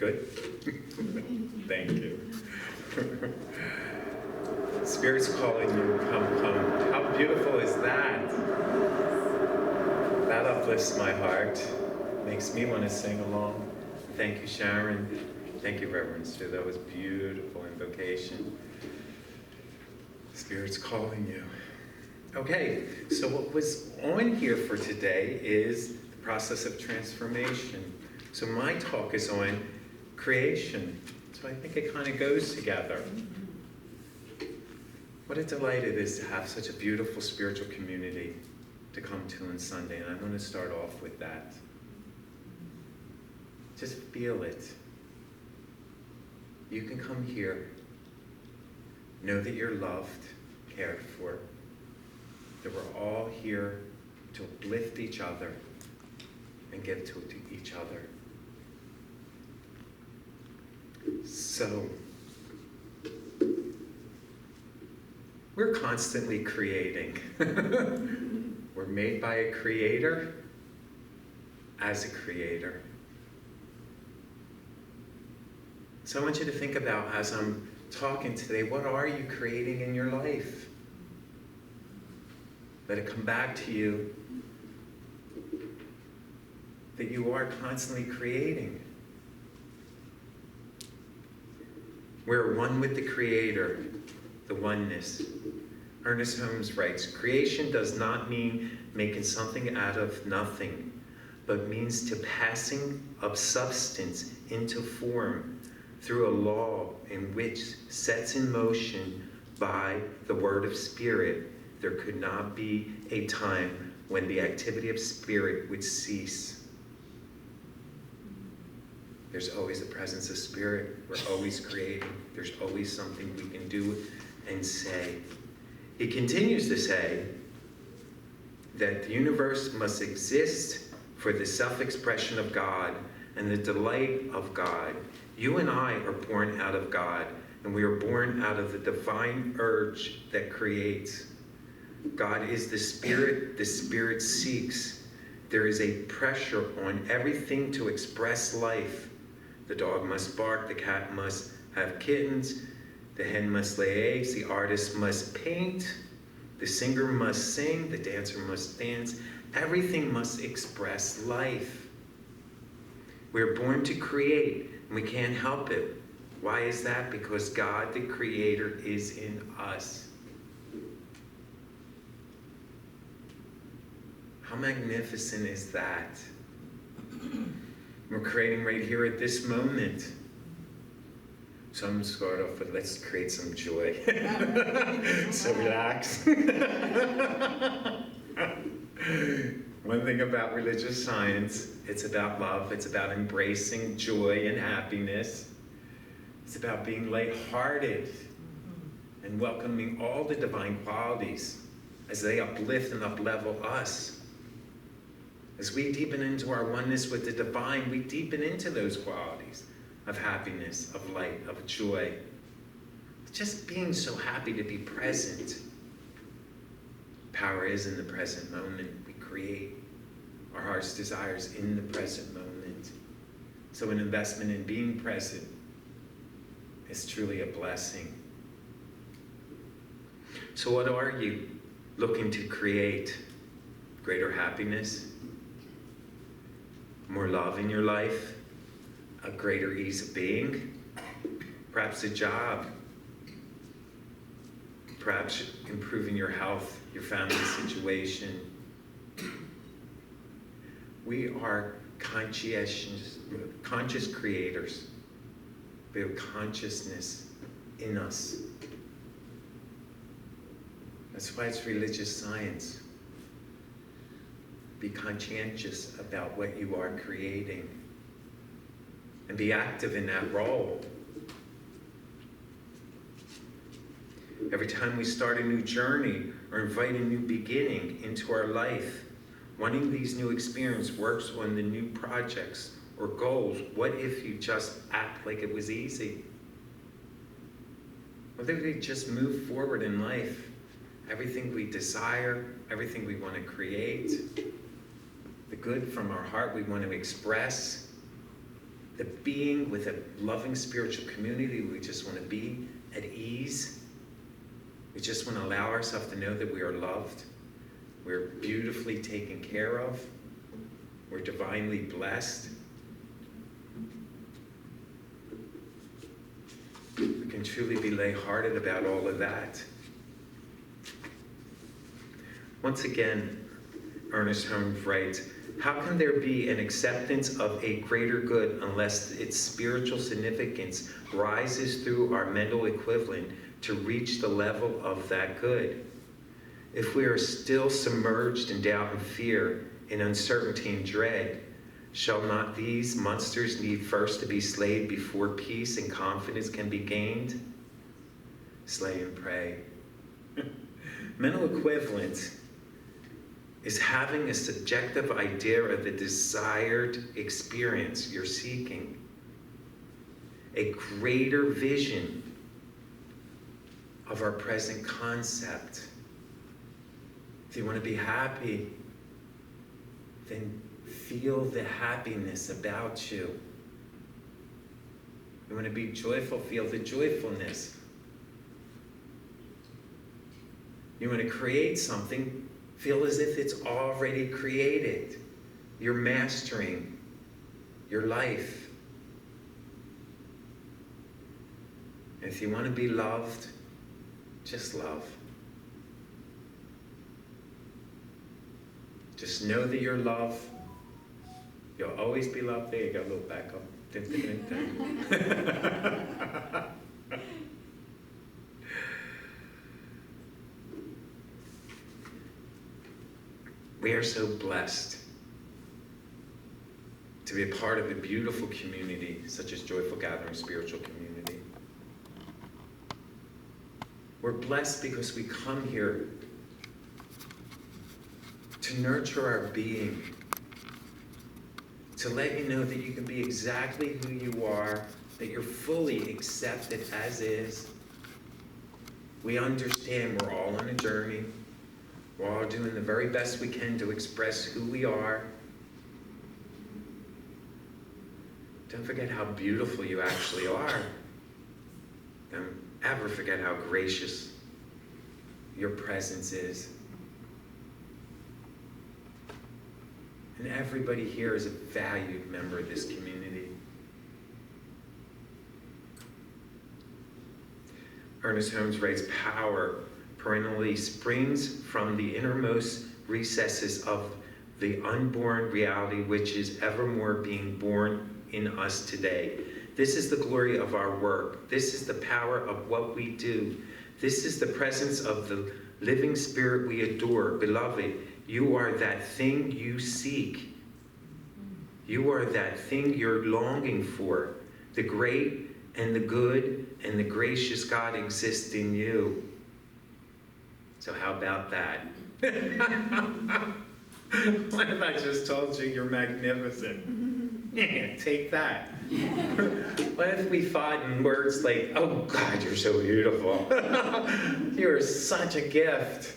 Good? Thank you. Spirit's calling you, come, come. How beautiful is that? That uplifts my heart. Makes me want to sing along. Thank you, Sharon. Thank you, Reverend. That was beautiful invocation. Spirit's calling you. Okay, so what was on here for today is the process of transformation. So my talk is on creation. So I think it kind of goes together. What a delight it is to have such a beautiful spiritual community to come to on Sunday. And I want to start off with that. Just feel it. You can come here. Know that you're loved, cared for. That we're all here to uplift each other and give to each other. So, we're constantly creating. We're made by a creator as a creator. So I want you to think about, as I'm talking today, what are you creating in your life? Let it come back to you that you are constantly creating. We're one with the Creator, the oneness. Ernest Holmes writes, creation does not mean making something out of nothing, but means to passing of substance into form through a law in which sets in motion by the word of spirit. There could not be a time when the activity of spirit would cease. There's always the presence of spirit. We're always creating. There's always something we can do and say. He continues to say that the universe must exist for the self-expression of God and the delight of God. You and I are born out of God, and we are born out of the divine urge that creates. God is the Spirit seeks. There is a pressure on everything to express life. The dog must bark, the cat must have kittens, the hen must lay eggs, the artist must paint, the singer must sing, the dancer must dance. Everything must express life. We're born to create, and we can't help it. Why is that? Because God, the Creator, is in us. How magnificent is that? We're creating right here at this moment. So I'm going to start off with, let's create some joy. So relax. One thing about religious science, it's about love. It's about embracing joy and happiness. It's about being lighthearted and welcoming all the divine qualities as they uplift and uplevel us. As we deepen into our oneness with the divine, we deepen into those qualities of happiness, of light, of joy. Just being so happy to be present. Power is in the present moment. We create our heart's desires in the present moment. So an investment in being present is truly a blessing. So what are you looking to create? Greater happiness? More love in your life? A greater ease of being? Perhaps a job? Perhaps improving your health, your family situation? We are conscious creators. We have consciousness in us. That's why it's religious science. Be conscientious about what you are creating and be active in that role. Every time we start a new journey or invite a new beginning into our life, wanting these new experiences works on the new projects or goals. What if you just act like it was easy? What if we just move forward in life? Everything we desire, everything we want to create, the good from our heart we want to express, the being with a loving spiritual community. We just want to be at ease. We just want to allow ourselves to know that we are loved. We're beautifully taken care of. We're divinely blessed. We can truly be lighthearted about all of that. Once again, Ernest Holmes writes, how can there be an acceptance of a greater good unless its spiritual significance rises through our mental equivalent to reach the level of that good? If we are still submerged in doubt and fear, in uncertainty and dread, shall not these monsters need first to be slayed before peace and confidence can be gained? Slay and pray. Mental equivalent is having a subjective idea of the desired experience you're seeking. A greater vision of our present concept. If you want to be happy, then feel the happiness about you. You want to be joyful, feel the joyfulness. You want to create something, feel as if it's already created. You're mastering your life. And if you want to be loved, just love. Just know that you're loved. You'll always be loved. There you go, a little back up. Dun, dun, dun, dun. We are so blessed to be a part of a beautiful community such as Joyful Gathering Spiritual Community. We're blessed because we come here to nurture our being, to let you know that you can be exactly who you are, that you're fully accepted as is. We understand we're all on a journey. We're all doing the very best we can to express who we are. Don't forget how beautiful you actually are. Don't ever forget how gracious your presence is. And everybody here is a valued member of this community. Ernest Holmes writes, power perennially springs from the innermost recesses of the unborn reality which is evermore being born in us today. This is the glory of our work. This is the power of what we do. This is the presence of the living spirit we adore. Beloved, you are that thing you seek. You are that thing you're longing for. The great and the good and the gracious God exists in you. So how about that? What if I just told you you're magnificent? Yeah, take that. What if we thought in words like, oh God, you're so beautiful. You're such a gift.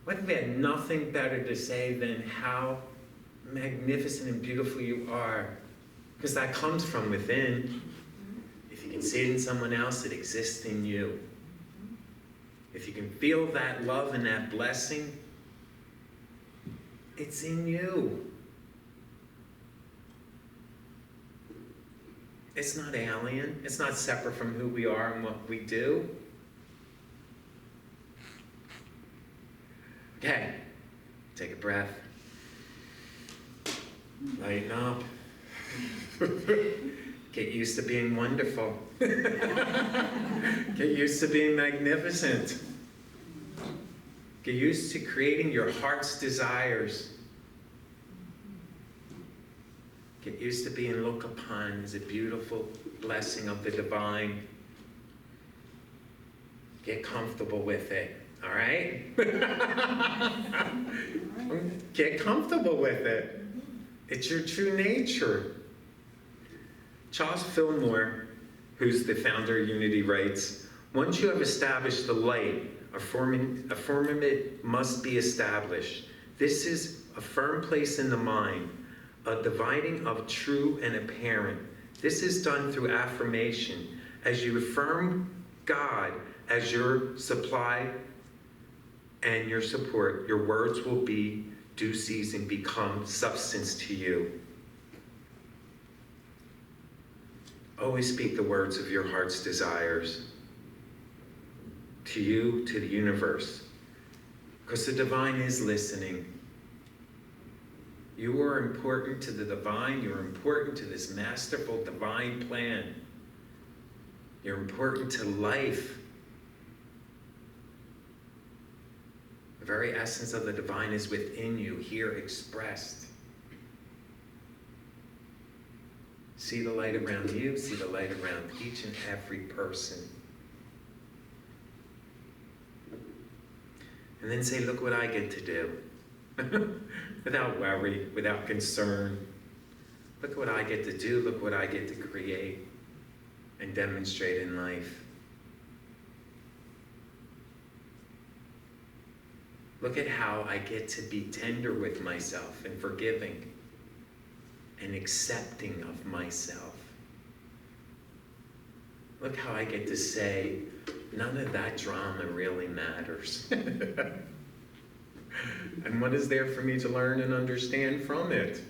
What if we had nothing better to say than how magnificent and beautiful you are? Because that comes from within. If you can see it in someone else, it exists in you. If you can feel that love and that blessing, it's in you. It's not alien. It's not separate from who we are and what we do. Okay, take a breath. Lighten up. Get used to being wonderful. Get used to being magnificent. Get used to creating your heart's desires. Get used to being looked upon as a beautiful blessing of the divine. Get comfortable with it, all right? Get comfortable with it. It's your true nature. Charles Fillmore, who's the founder of Unity, writes, once you have established the light, a firmament must be established. This is a firm place in the mind, a dividing of true and apparent. This is done through affirmation. As you affirm God as your supply and your support, your words will be due season, become substance to you. Always speak the words of your heart's desires to you, to the universe, because the divine is listening. You are important to the divine. You're important to this masterful divine plan. You're important to life. The very essence of the divine is within you, here expressed. See the light around you, see the light around each and every person. And then say, look what I get to do. Without worry, without concern. Look what I get to do, look what I get to create and demonstrate in life. Look at how I get to be tender with myself and forgiving and accepting of myself. Look how I get to say, none of that drama really matters. And what is there for me to learn and understand from it?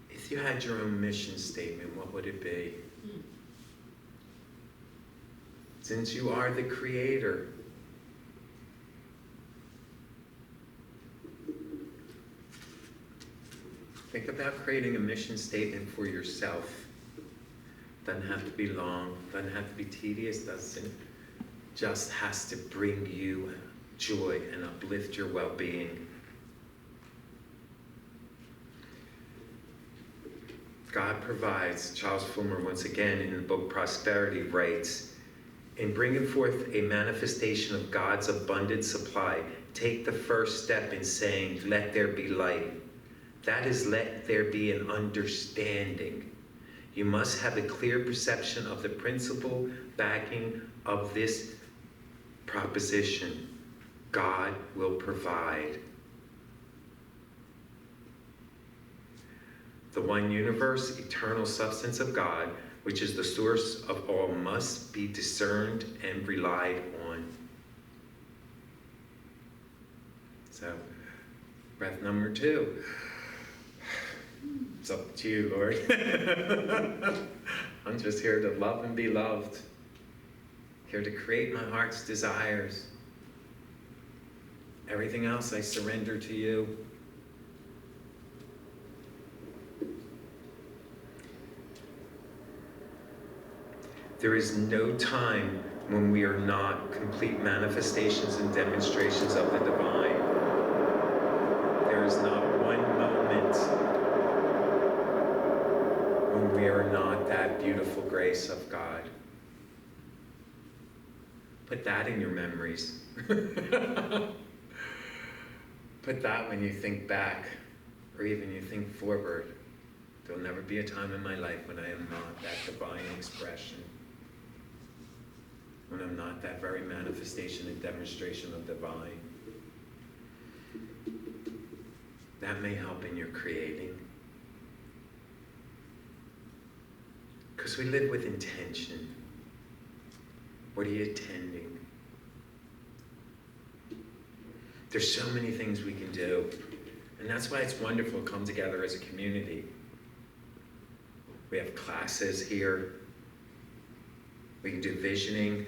If you had your own mission statement, what would it be? Since you are the creator, think about creating a mission statement for yourself. Doesn't have to be long, doesn't have to be tedious, just has to bring you joy and uplift your well-being. God provides. Charles Fulmer, once again, in the book Prosperity, writes, in bringing forth a manifestation of God's abundant supply, take the first step in saying, let there be light. That is, let there be an understanding. You must have a clear perception of the principle backing of this proposition. God will provide. The one universe, eternal substance of God, which is the source of all, must be discerned and relied on. So, breath number 2. It's up to you, Lord. I'm just here to love and be loved. Here to create my heart's desires. Everything else I surrender to you. There is no time when we are not complete manifestations and demonstrations of the divine. There is not one moment when we are not that beautiful grace of God. Put that in your memories. Put that when you think back, or even you think forward. There'll never be a time in my life when I am not that divine expression. When I'm not that very manifestation and demonstration of divine. That may help in your creating. Because we live with intention. What are you attending? There's so many things we can do. And that's why it's wonderful to come together as a community. We have classes here. We can do visioning.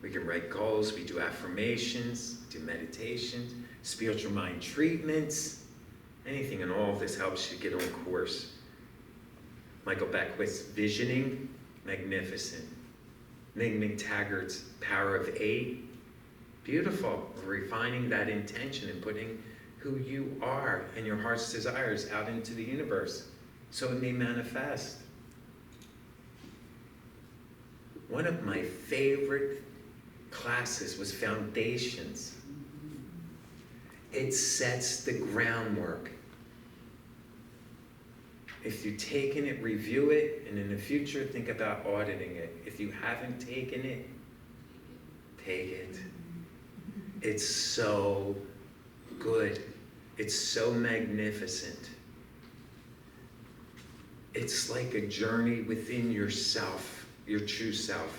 We can write goals. We do affirmations, do meditations, spiritual mind treatments. Anything and all of this helps you get on course. Michael Beckwith's visioning, magnificent. Mig McTaggart's Power of 8, beautiful. Refining that intention and putting who you are and your heart's desires out into the universe so it may manifest. One of my favorite classes was Foundations. It sets the groundwork. If you've taken it, review it, and in the future, think about auditing it. If you haven't taken it, take it. It's so good. It's so magnificent. It's like a journey within yourself, your true self.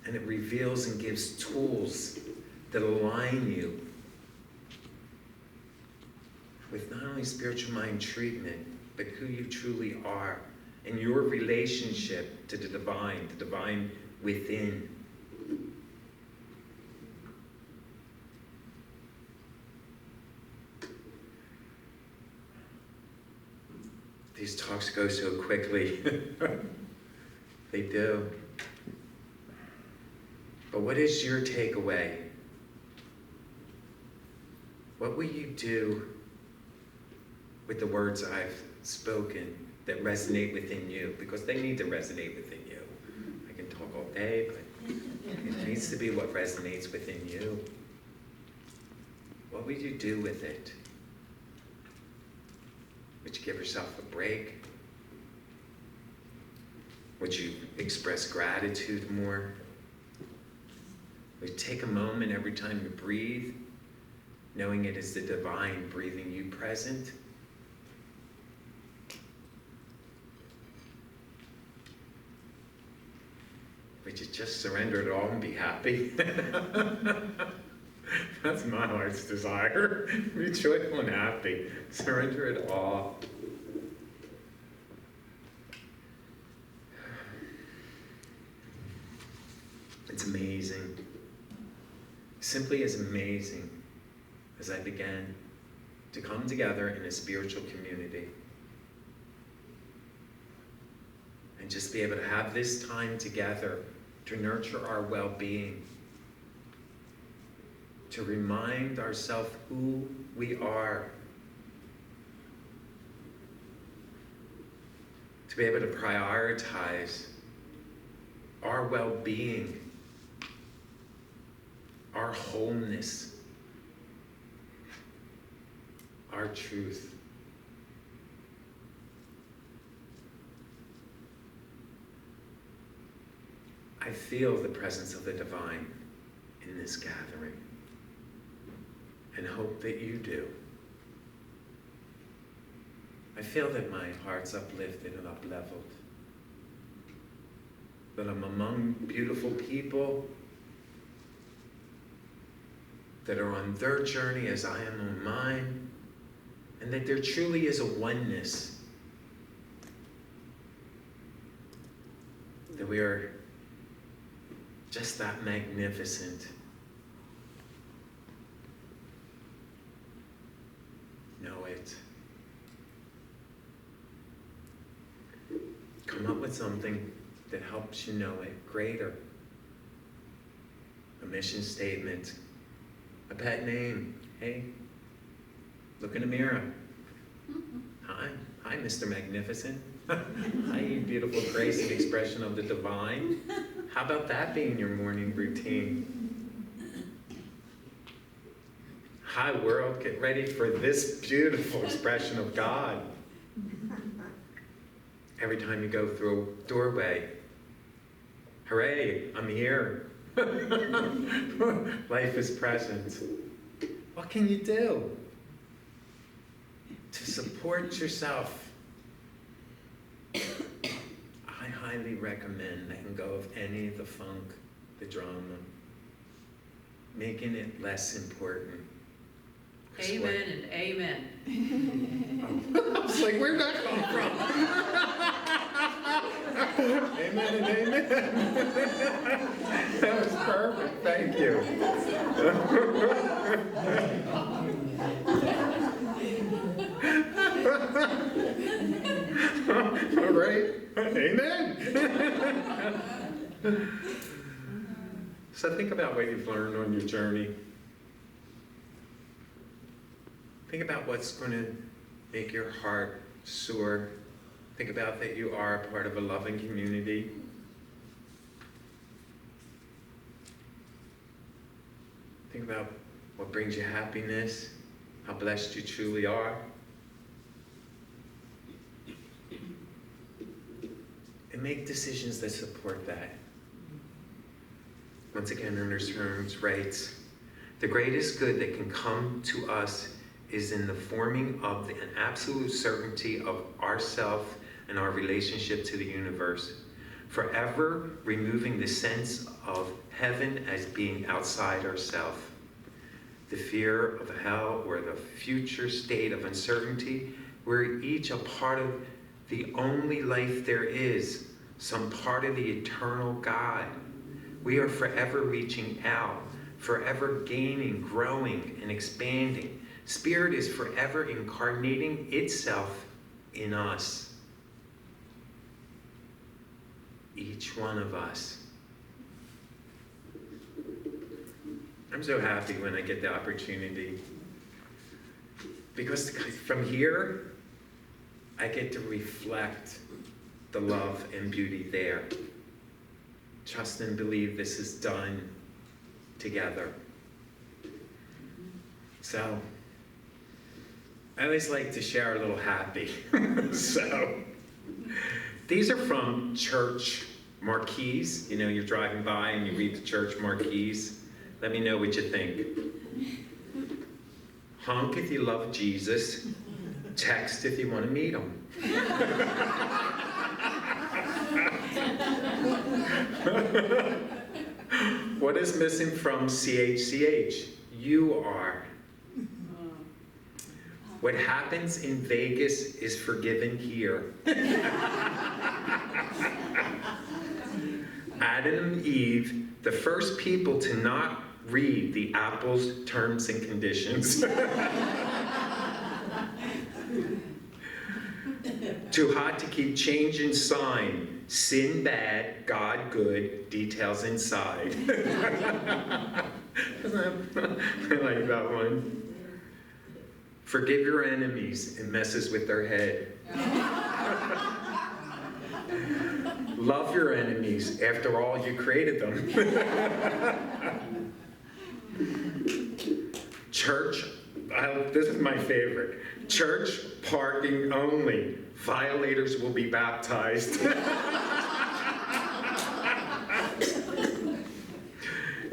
And it reveals and gives tools that align you with not only spiritual mind treatment, but who you truly are and your relationship to the divine within. These talks go so quickly. They do. But what is your takeaway? What will you do with the words I've spoken that resonate within you? Because they need to resonate within you. I can talk all day, but it needs to be what resonates within you. What would you do with it? Would you give yourself a break? Would you express gratitude more? Would you take a moment every time you breathe, knowing it is the divine breathing you present? Would you just surrender it all and be happy? That's my heart's desire. Be joyful and happy. Surrender it all. It's amazing. Simply as amazing as I began to come together in a spiritual community and just be able to have this time together to nurture our well-being, to remind ourselves who we are, to be able to prioritize our well-being, our wholeness, our truth. I feel the presence of the divine in this gathering and hope that you do. I feel that my heart's uplifted and up-leveled, that I'm among beautiful people that are on their journey as I am on mine, and that there truly is a oneness, that we are just that magnificent. Know it. Come up with something that helps you know it greater. A mission statement, a pet name. Hey, look in the mirror. Hi, Mr. Magnificent. Hi, you beautiful grace and expression of the divine. How about that being your morning routine? Hi, world, get ready for this beautiful expression of God. Every time you go through a doorway, hooray, I'm here. Life is present. What can you do to support yourself? I highly recommend letting go of any of the funk, the drama, making it less important. Amen and amen. I was like, where'd that come from? Amen and amen. That was perfect. Thank you. All right. Amen. So think about what you've learned on your journey. Think about what's going to make your heart soar. Think about that you are a part of a loving community. Think about what brings you happiness, how blessed you truly are. and make decisions that support that. Once again, Ernest Holmes writes, the greatest good that can come to us is in the forming of an absolute certainty of ourself and our relationship to the universe, forever removing the sense of heaven as being outside ourselves. The fear of hell or the future state of uncertainty, we're each a part of the only life there is, some part of the eternal God. We are forever reaching out, forever gaining, growing, and expanding. Spirit is forever incarnating itself in us. Each one of us. I'm so happy when I get the opportunity, because from here, I get to reflect the love and beauty there. Trust and believe this is done together. So, I always like to share a little happy. So, these are from church marquees. You know, you're driving by and you read the church marquees. Let me know what you think. Honk if you love Jesus. Text if you want to meet him. What is missing from CHCH? You are. What happens in Vegas is forgiven here. Adam and Eve, the first people to not read the Apple's terms and conditions. Too hot to keep changing sign. Sin bad, God good, details inside. I like that one. Forgive your enemies, it messes with their head. Love your enemies, after all you created them. Church, this is my favorite. Church parking only. Violators will be baptized.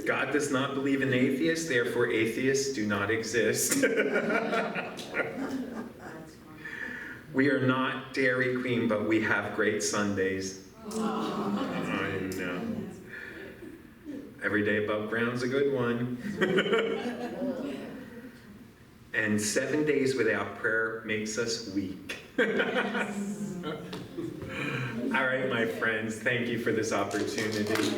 God does not believe in atheists, therefore atheists do not exist. We are not Dairy Queen, but we have great Sundays. I know. Every day above ground's a good one. And 7 days without prayer makes us weak. All right, my friends, thank you for this opportunity.